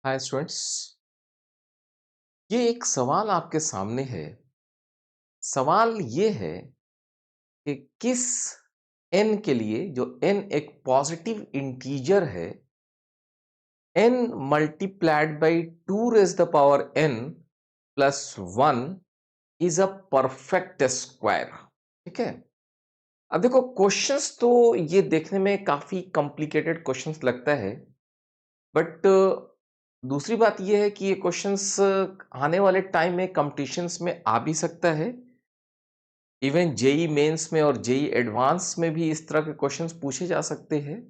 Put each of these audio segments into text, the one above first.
Hi students. ये एक सवाल आपके सामने है। सवाल ये है कि किस n के लिए, जो n एक पॉजिटिव इंटीजर है, n multiplied by 2 raise the power n plus 1 is a perfect square. ठीक है। अब देखो, क्वेश्चंस तो ये देखने में काफी कॉम्प्लिकेटेड क्वेश्चंस लगता है, बट दूसरी बात यह है कि ये क्वेश्चंस आने वाले टाइम में कंपटीशंस में आ भी सकता है। इवन जेई मेंस में और जेई एडवांस में भी इस तरह के क्वेश्चंस पूछे जा सकते हैं।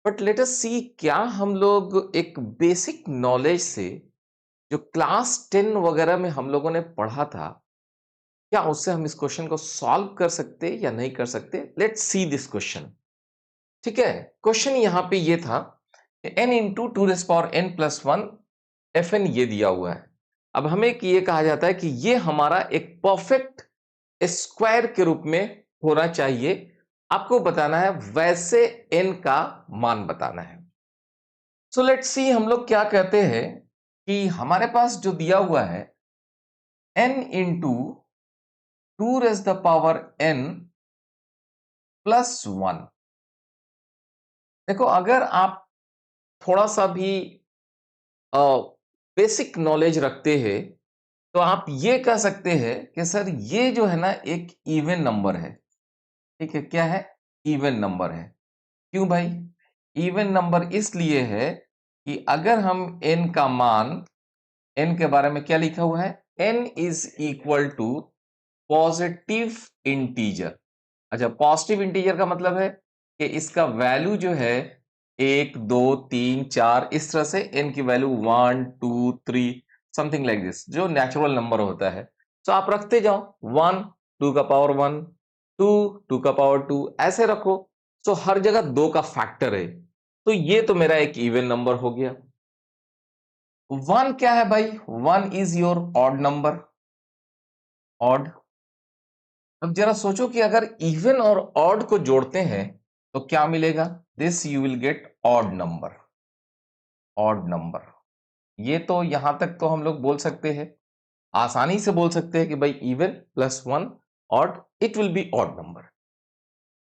बट लेट अस सी, क्या हम लोग एक बेसिक नॉलेज से, जो क्लास 10 वगैरह में हम लोगों ने पढ़ा था, क्या उससे हम इस क्वेश्चन को सॉल्व कर सकते या नहीं कर सकते? Let's see this question. ठीक है। क्वेश्चन यहां पे ये था, n into two raise power n plus one F N ये दिया हुआ है। अब हमें ये कहा जाता है कि ये हमारा एक परफेक्ट स्क्वायर के रूप में होना चाहिए। आपको बताना है, वैसे n का मान बताना है। सो लेट्स सी, हम लोग क्या कहते हैं कि हमारे पास जो दिया हुआ है n into two raise the power n plus one. देखो, अगर आप थोड़ा सा भी बेसिक नॉलेज रखते हैं तो आप ये कह सकते हैं कि सर ये जो है ना एक इवन नंबर है। ठीक है, क्या है? इवन नंबर है। क्यों भाई? इवन नंबर इसलिए है कि अगर हम n का मान, n के बारे में क्या लिखा हुआ है, n is equal to positive integer. अच्छा, पॉजिटिव इंटीजर का मतलब है कि इसका वैल्यू जो है 1 2 3 4, इस तरह से n की वैल्यू 1 2 3 समथिंग लाइक दिस, जो नेचुरल नंबर होता है। तो आप रखते जाओ, 1 2 का पावर 1, 2 2 का पावर 2, ऐसे रखो। तो हर जगह 2 का फैक्टर है, तो ये तो मेरा एक इवन नंबर हो गया। 1 क्या है भाई? 1 is your odd number, odd. अब जरा सोचो कि अगर इवन और ऑड को जोड़ते हैं तो क्या मिलेगा? This you will get odd number, odd number. ये तो यहां तक तो हम लोग बोल सकते हैं, आसानी से बोल सकते हैं कि भाई even plus one odd, it will be odd number.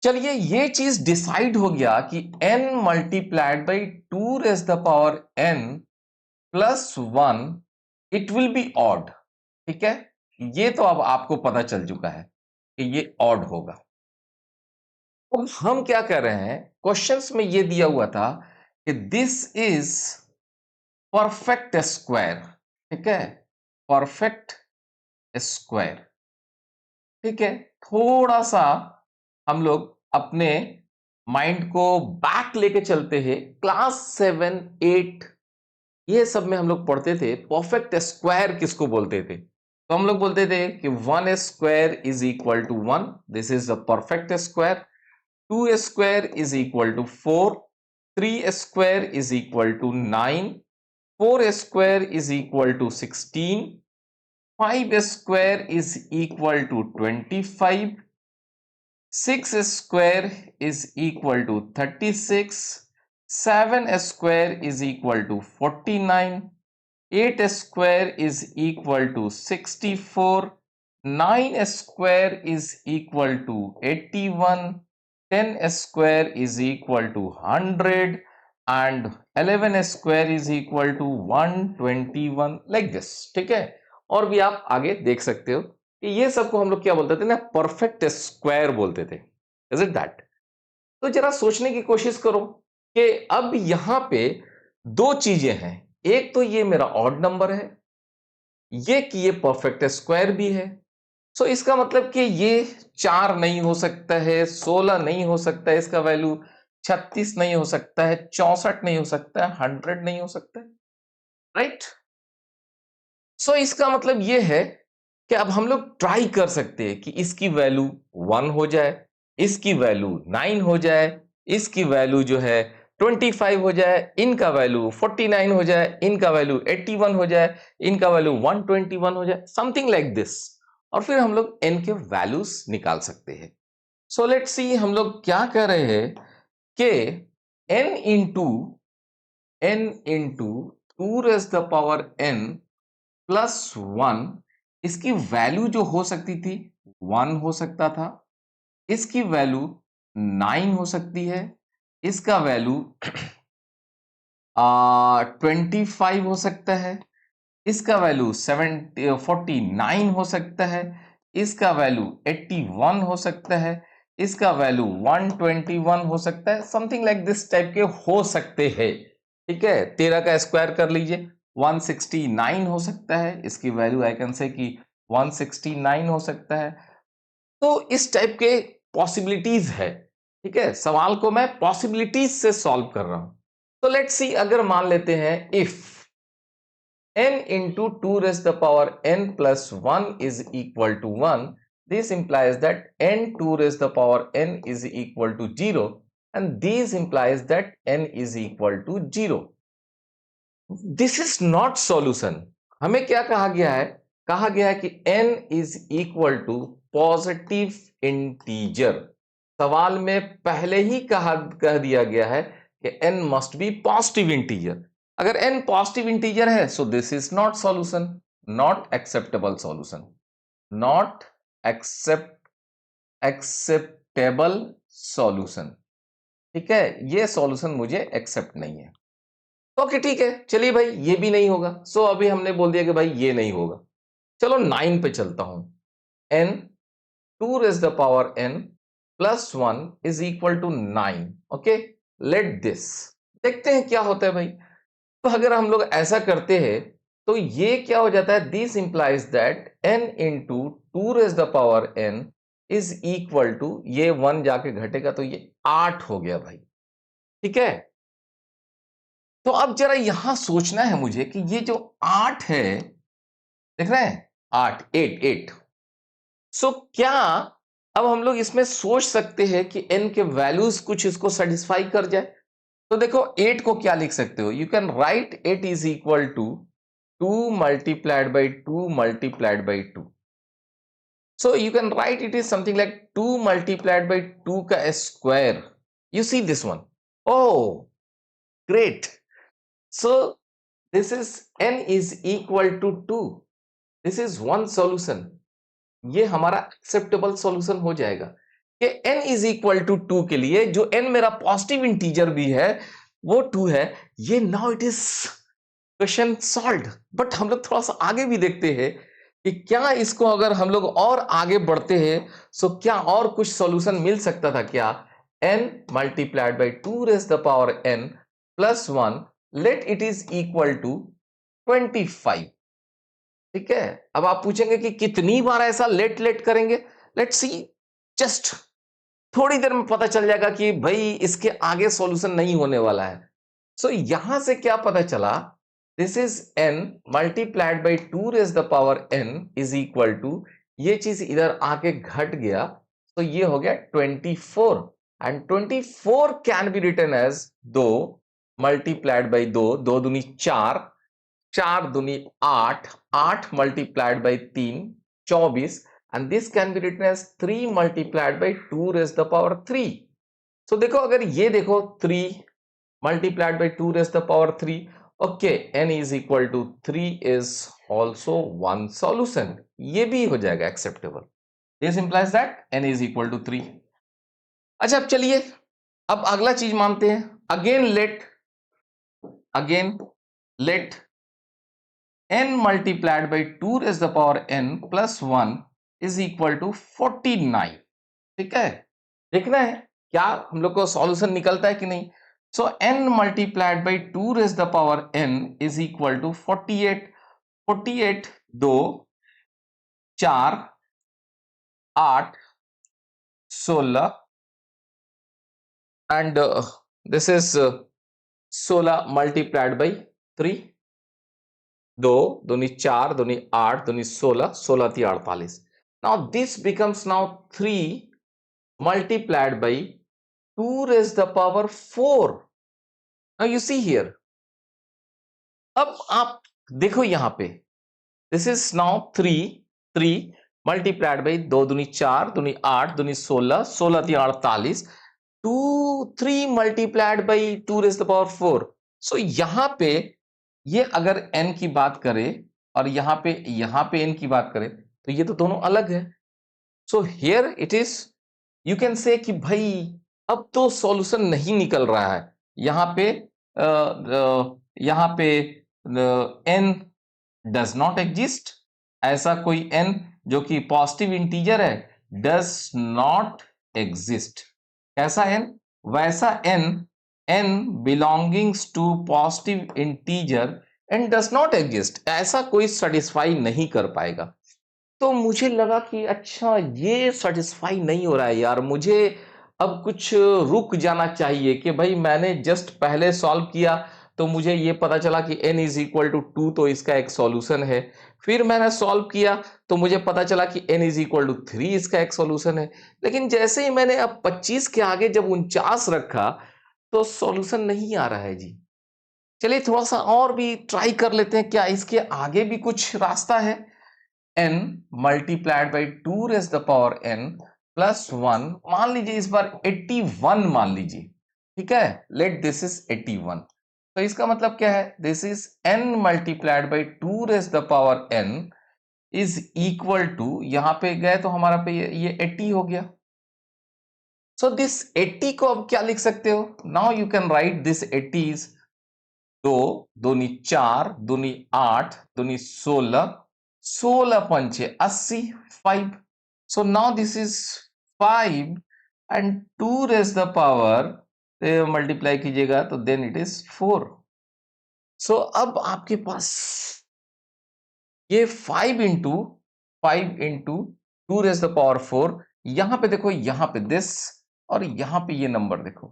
चलिए, ये चीज डिसाइड हो गया कि n multiplied by two raise the power n plus one, it will be odd. ठीक है, ये तो अब आपको पता चल चुका है कि ये ऑड होगा। अब हम क्या कर रहे हैं, क्वेश्चंस में ये दिया हुआ था कि दिस इज परफेक्ट स्क्वायर। ठीक है, परफेक्ट स्क्वायर। ठीक है, थोड़ा सा हम लोग अपने माइंड को बैक लेके चलते हैं। क्लास 7 8 ये सब में हम लोग पढ़ते थे परफेक्ट स्क्वायर किसको बोलते थे। तो हम लोग बोलते थे कि 1 square is equal to 1, this is the perfect square. 2 square is equal to 4, 3 square is equal to 9, 4 square is equal to 16, 5 square is equal to 25, 6 square is equal to 36, 7 square is equal to 49, 8 square is equal to 64, 9 square is equal to 81, 10 square is equal to 100 and 11 square is equal to 121, like this. ठीक है, और भी आप आगे देख सकते हो कि ये सबको हम लोग क्या बोलते थे ना, परफेक्ट स्क्वायर बोलते थे। Is it that? तो जरा सोचने की कोशिश करो कि अब यहां पे दो चीजें हैं। एक तो ये मेरा ऑड नंबर है, ये कि ये परफेक्ट स्क्वायर भी है। सो इसका मतलब कि ये 4 नहीं हो सकता है, 16 नहीं हो सकता है, इसका वैल्यू 36 नहीं हो सकता है, 64 नहीं हो सकता है, 100 नहीं हो सकता है, राइट? सो इसका मतलब ये है कि अब हम लोग ट्राई कर सकते हैं कि इसकी वैल्यू 1 हो जाए, इसकी वैल्यू 9 हो जाए, इसकी वैल्यू जो है 25 हो जाए, इनका वैल्यू 49 हो जाए, इनका वैल्यू 81 हो जाए, इनका वैल्यू 121 हो जाए, समथिंग लाइक दिस। और फिर हम लोग n के वैल्यूज निकाल सकते हैं। सो लेट्स सी, हम लोग क्या कर रहे हैं कि n into 2 raise the power n plus 1, इसकी वैल्यू जो हो सकती थी 1 हो सकता था, इसकी वैल्यू 9 हो सकती है, इसका वैल्यू 25 हो सकता है, इसका वैल्यू 49 हो सकता है, इसका वैल्यू 81 हो सकता है, इसका वैल्यू 121 हो सकता है, समथिंग लाइक दिस टाइप के हो सकते हैं। ठीक है, 13 का स्क्वायर कर लीजिए, 169 हो सकता है, इसकी वैल्यू आई कैन से कि 169 हो सकता है। तो इस टाइप के पॉसिबिलिटीज है। ठीक है, सवाल को मैं पॉसिबिलिटीज से सॉल्व कर रहा हूं। तो लेट्स सी, अगर मान लेते हैं if n into 2 raised the power n plus 1 is equal to 1, this implies that n 2 raised the power n is equal to 0, and this implies that n is equal to 0. This is not solution. हमें क्या कहा गया है? कहा गया है कि n is equal to positive integer. सवाल में पहले ही कह दिया गया है कि n must be positive integer. अगर n पॉजिटिव इंटीजर है so this is not solution, not acceptable solution, not acceptable solution. ठीक है, ये सॉल्यूशन मुझे एक्सेप्ट नहीं है। ओके ठीक है, चलिए भाई ये भी नहीं होगा, सो अभी हमने बोल दिया कि भाई ये नहीं होगा। चलो 9 पे चलता हूं, n 2 raise the power n plus 1 is equal to 9। Okay, let this, देखते हैं क्या होता है भाई। तो अगर हम लोग ऐसा करते हैं तो ये क्या हो जाता है, this implies that n into 2 raise the power n is equal to, ये 1 जाके घटेगा तो ये 8 हो गया भाई। ठीक है, तो अब जरा यहां सोचना है मुझे कि ये जो 8 है, देख रहे हैं 8 8 8, सो क्या अब हम लोग इसमें सोच सकते हैं कि n के वैल्यूज कुछ इसको सेटिस्फाई कर जाए? तो देखो 8 को क्या लिख सकते हो, you can write 8 is equal to 2 multiplied by 2 multiplied by 2. So you can write it is something like 2 multiplied by 2 ka square. You see this one? Oh, great. So this is n is equal to 2. This is one solution. ये हमारा acceptable solution हो जाएगा कि n is equal to 2 के लिए जो n मेरा positive integer भी है वो 2 है। ये now it is question solved. But हम लोग थोड़ा सा आगे भी देखते हैं कि क्या इसको अगर हम लोग और आगे बढ़ते हैं सो क्या और कुछ सॉल्यूशन मिल सकता था क्या? n multiplied by 2 raise the power n plus 1, let it is equal to 25। ठीक है, अब आप पूछेंगे कि कितनी बार ऐसा लेट लेट करेंगे? लेट्स सी, जस्ट थोड़ी देर में पता चल जाएगा कि भाई इसके आगे सॉल्यूशन नहीं होने वाला है। सो यहां से क्या पता चला, this is n multiplied by 2 raise the power n is equal to, ये चीज इधर आके घट गया तो ये हो गया 24, and 24 can be written as 2 multiplied by 2, 2 दूनी 4, 4 दूनी 8, 8 multiplied by 3 24, and this can be written as 3 multiplied by 2 raised the power 3. So देखो, अगर ये देखो 3 multiplied by 2 raised the power 3, okay, n is equal to 3 is also one solution. ये भी हो जाएगा acceptable. This implies that n is equal to 3. अच्छा, अब चलिए अब अगला चीज मानते हैं। again let n multiplied by 2 raised the power n plus 1 is equal to 49। ठीक है, देखना है क्या हम लोग को सॉल्यूशन निकलता है कि नहीं। So n multiplied by 2 raise the power n is equal to 48, 48 2 4 8 16 and this is 16 multiplied by 3, 2 दूनी 4 दूनी 8 दूनी 16, 16 थी 48। Now this becomes now 3 multiplied by 2 raised the power 4. Now you see here. अब आप देखो यहां पे, this is now 3 multiplied by 2 दूनी 4 दूनी 8 दूनी 16, 16 थी 48, 3 multiplied by 2 raised the power 4. So यहां पे ये अगर n की बात करें और यहाँ पे n की बात करें तो ये तो दोनों अलग है। So here it is, you can say कि भाई अब तो सॉल्यूशन नहीं निकल रहा है। यहाँ पे n डज नॉट एग्जिस्ट, ऐसा कोई n जो कि पॉजिटिव इंटीजर है डज नॉट एग्जिस्ट। कैसा n? वैसा n belongings to positive integer and does not exist, ऐसा कोई सेटिस्फाई नहीं कर पाएगा। तो मुझे लगा कि अच्छा ये सेटिस्फाई नहीं हो रहा है यार, मुझे अब कुछ रुक जाना चाहिए कि भाई मैंने जस्ट पहले सॉल्व किया तो मुझे ये पता चला कि n इज इक्वल टू 2 तो इसका एक सॉल्यूशन है। फिर मैंने सॉल्व किया तो मुझे पता चला कि n इज इक्वल टू 3 इसका एक सॉल्यूशन है। लेकिन जैसे ही मैंने अब 25 के आगे जब 49 रखा तो सॉल्यूशन नहीं आ रहा है जी। चलिए थोड़ा सा और भी ट्राई कर लेते हैं, क्या इसके आगे भी कुछ रास्ता है। n multiplied by 2 raise the power n plus 1, मान लीजिए इस बार 81 मान लीजिए, ठीक है, लेट दिस इज 81। तो इसका मतलब क्या है, this is n multiplied by 2 raise the power n is equal to, यहां पे गए तो हमारा पे ये 80 हो गया। सो दिस 80 को अब क्या लिख सकते हो, now you can right this 80 is 2 दूनी 4 दूनी 8 दूनी 16, 16 पंचे 80, 5। So now this is 5 and 2 raise the power, multiply कीजिएगा तो देन इट इज 4। सो अब आपके पास ये 5 इंटू 2 रेज द पावर 4, यहां पे देखो, यहां पे दिस और यहां पे ये नंबर देखो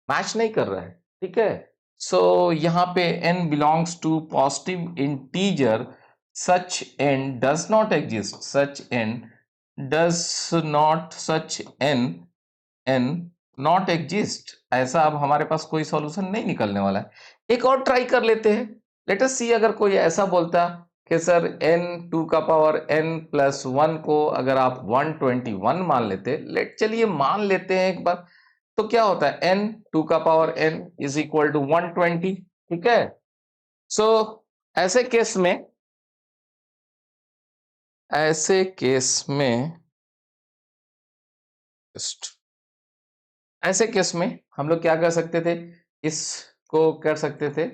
मैच नहीं कर रहा है, ठीक है। सो यहां पे n belongs to positive integer, such n does not exist, such n not exist, ऐसा अब हमारे पास कोई सॉल्यूशन नहीं निकलने वाला है। एक और ट्राई कर लेते हैं, लेट अस सी, अगर कोई ऐसा बोलता कि सर n टू का पावर n प्लस 1 को अगर आप 121 मान लेते, चलिए मान लेते हैं एक बार, तो क्या होता है n टू का power n is equal to 120, ठीक है। सो ऐसे केस में हम लोग क्या कर सकते थे, इसको कर सकते थे,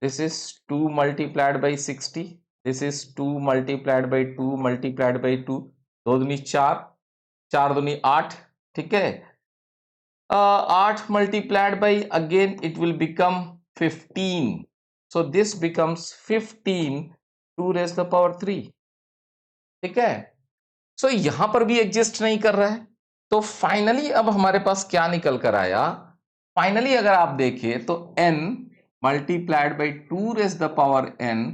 this is 2 multiplied by 60, this is 2 multiplied by 2 multiplied by 2, 2 दूनी 4, 4 दूनी 8, ठीक है। 8 multiplied by, again it will become 15, so this becomes 15 2 raised the power 3, ठीक है। सो यहां पर भी एग्जिस्ट नहीं कर रहा है। तो फाइनली अब हमारे पास क्या निकल कर आया, फाइनली अगर आप देखें तो n multiplied by 2 raise the power n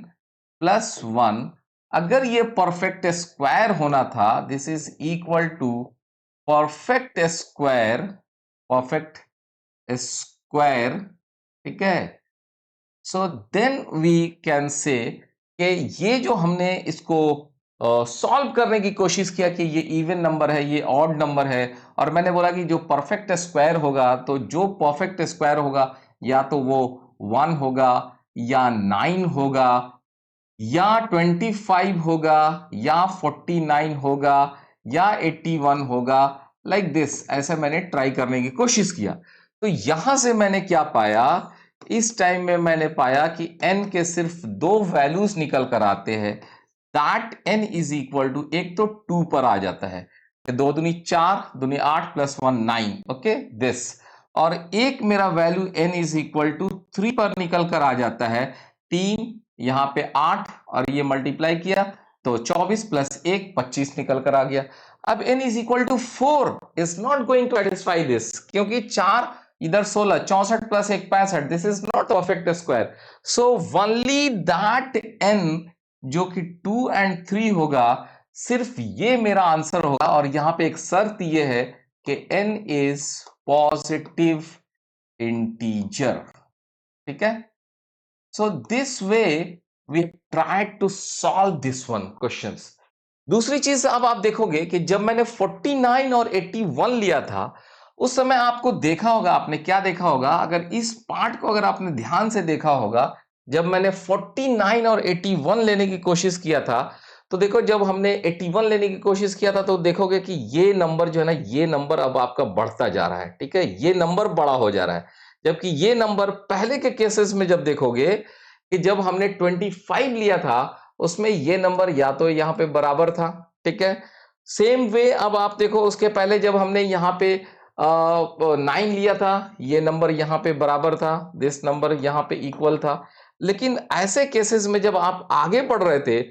plus 1, अगर ये परफेक्ट स्क्वायर होना था, this is equal to perfect square, ठीक है। So then we can say कि ये जो हमने इसको सॉल्व करने की कोशिश किया कि ये इवन नंबर है, ये ऑड नंबर है, और मैंने बोला कि जो परफेक्ट स्क्वायर होगा, तो जो परफेक्ट स्क्वायर होगा या तो वो 1 होगा या 9 होगा या 25 होगा या 49 होगा या 81 होगा, लाइक दिस, ऐसे मैंने ट्राई करने की कोशिश किया। तो यहां से मैंने क्या पाया, इस टाइम में मैंने पाया कि n के सिर्फ 2 वैल्यूज निकल कर आते हैं, that n is equal to, एक तो 2 पर आ जाता है, 2 दूनी 4 दूनी 8 प्लस 1 9, ओके दिस, और एक मेरा value n is equal to 3 पर निकल कर आ जाता है, 3 यहां पे 8 और ये मल्टीप्लाई किया तो 24 प्लस 1 25 निकल कर आ गया। अब n is equal to 4 is not going to satisfy this, क्योंकि 4 इधर 16, 64 plus 1 65, this is not perfect square. So only that n जो कि 2 एंड 3 होगा, सिर्फ ये मेरा आंसर होगा। और यहां पे एक शर्त ये है कि n इज पॉजिटिव इंटीजर, ठीक है। So this way we try to solve this one questions. दूसरी चीज अब आप देखोगे कि जब मैंने 49 और 81 लिया था, उस समय आपको देखा होगा, आपने क्या देखा होगा, अगर इस पार्ट को अगर आपने ध्यान से देखा होगा, जब मैंने 49 और 81 लेने की कोशिश किया था, तो देखो जब हमने 81 लेने की कोशिश किया था तो देखोगे कि ये नंबर जो है ना, ये नंबर अब आपका बढ़ता जा रहा है, ठीक है? ये नंबर बड़ा हो जा रहा है। जबकि ये नंबर पहले के केसेस में जब देखोगे कि जब हमने 25 लिया था, उसमें ये नंबर या तो यहाँ पे बराबर था, ठीक है? सेम वे अब आप देखो उसके पहले जब हमने यहाँ पे 9 लिया था, ये नंबर यहाँ पे बराबर था, दिस नंबर यहाँ पे इक्वल था। लेकिन ऐसे केसेस में जब आप आगे बढ़ रहे थे,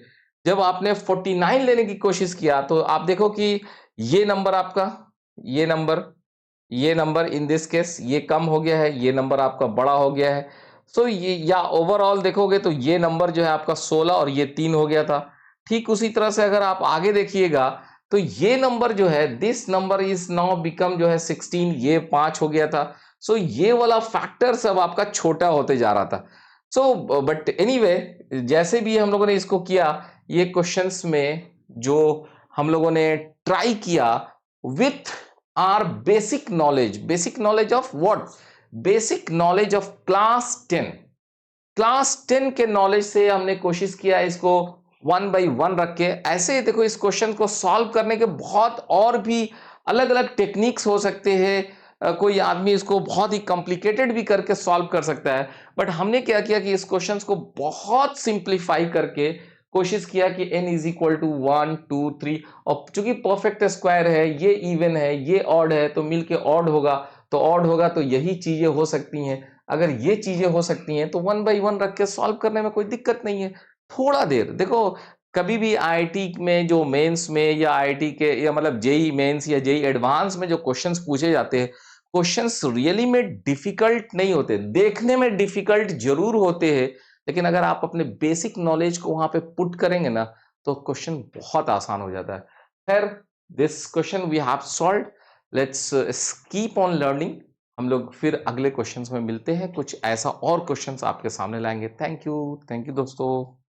जब आपने 49 लेने की कोशिश किया, तो आप देखो कि ये नंबर आपका, ये नंबर, ये नंबर इन दिस केस ये कम हो गया है, ये नंबर आपका बड़ा हो गया है। सो ये या ओवरऑल देखोगे तो ये नंबर जो है आपका 16 और ये 3 हो गया था। ठीक उसी तरह से अगर आप आगे देखिएगा तो ये नंबर जो है, this number is now become जो है 16, ये 5 हो गया था। सो ये वाला फैक्टर सब आपका छोटा होते जा रहा था। सो बट एनीवे, जैसे भी हम लोगों ने इसको किया, ये क्वेश्चंस में जो हम लोगों ने ट्राई किया with our basic knowledge of what, basic knowledge of class 10 के नॉलेज से हमने कोशिश किया इसको 1 by 1 रख के। ऐसे देखो इस क्वेश्चन को सॉल्व करने के बहुत और भी अलग अलग टेक्निक्स हो सकते हैं। कोई आदमी इसको बहुत ही कॉम्प्लिकेटेड भी करके सॉल्व कर सकता है, बट हमने क्या किया कि इस क्वेश्चंस को बहुत सिंप्लीफाई करके कोशिश किया कि n इज इक्वल टू 1 2 3, और चूंकि परफेक्ट स्क्वायर है, ये इवन है, ये ऑड है, तो मिलके ऑड होगा, तो ऑड होगा तो यही चीजें हो सकती हैं। अगर ये चीजें हो सकती हैं तो 1 by 1 रख के सॉल्व करने में कोई दिक्कत नहीं है। थोड़ा देर देखो, कभी भी आईआईटी में जो मेंस में या आईआईटी के या मतलब जेई मेंस या जेई एडवांस में जो क्वेश्चंस पूछे जाते हैं, क्वेश्चंस रियली में डिफिकल्ट नहीं होते, देखने में डिफिकल्ट जरूर होते हैं, लेकिन अगर आप अपने बेसिक नॉलेज को वहां पे पुट करेंगे ना, तो क्वेश्चन बहुत आसान हो जाता है। खैर, this question we have solved, let's keep on learning. हम लोग फिर अगले क्वेश्चंस में मिलते हैं, कुछ ऐसा और क्वेश्चंस आपके सामने लाएंगे। थैंक यू दोस्तों।